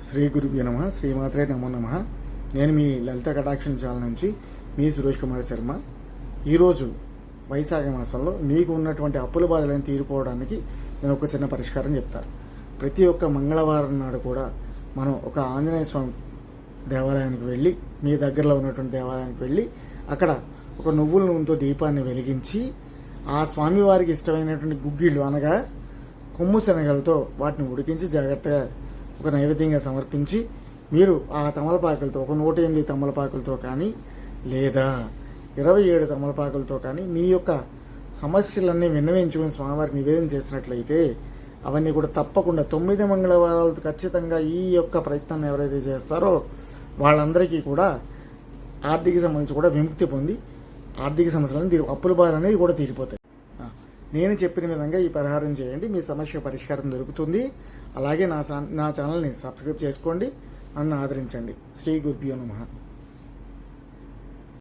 శ్రీ గురుభ్యో నమః, శ్రీమాత్రే నమో నమః. నేను మీ లలిత కటాక్షం ఛానల్ నుంచి మీ సురేష్ కుమార్ శర్మ. ఈరోజు వైశాఖ మాసంలో మీకు ఉన్నటువంటి అప్పుల బాధలను తీరిపోవడానికి నేను ఒక చిన్న పరిష్కారం చెప్తాను. ప్రతి ఒక్క మంగళవారం నాడు కూడా మనం ఒక ఆంజనేయ స్వామి దేవాలయానికి వెళ్ళి, మీ దగ్గరలో ఉన్నటువంటి దేవాలయానికి వెళ్ళి, అక్కడ ఒక నువ్వుల నూనెతో దీపాన్ని వెలిగించి, ఆ స్వామివారికి ఇష్టమైనటువంటి గుగ్గిళ్ళు అనగా కొమ్ము శనగలతో వాటిని ఉడికించి జాగ్రత్తగా ఒక నైవేద్యంగా సమర్పించి, మీరు ఆ తమలపాకులతో ఒక 108 తమలపాకులతో కానీ లేదా 27 తమలపాకులతో కానీ మీ యొక్క సమస్యలన్నీ విన్నవించుకొని స్వామివారికి నివేదన చేసినట్లయితే అవన్నీ కూడా తప్పకుండా 9 మంగళవారాలు ఖచ్చితంగా ఈ యొక్క ప్రయత్నాన్ని ఎవరైతే చేస్తారో వాళ్ళందరికీ కూడా ఆర్థిక సమస్యలు కూడా విముక్తి పొంది ఆర్థిక సమస్యలను అప్పుల బాధలు అనేది కూడా తీరిపోతాయి. నేను చెప్పిన విధంగా ఈ పరిహారం చేయండి, మీ సమస్య పరిష్కారం దొరుకుతుంది. అలాగే నా ఛానల్ని సబ్స్క్రైబ్ చేసుకోండి, నన్ను ఆదరించండి. శ్రీ గురుభ్యో నమః.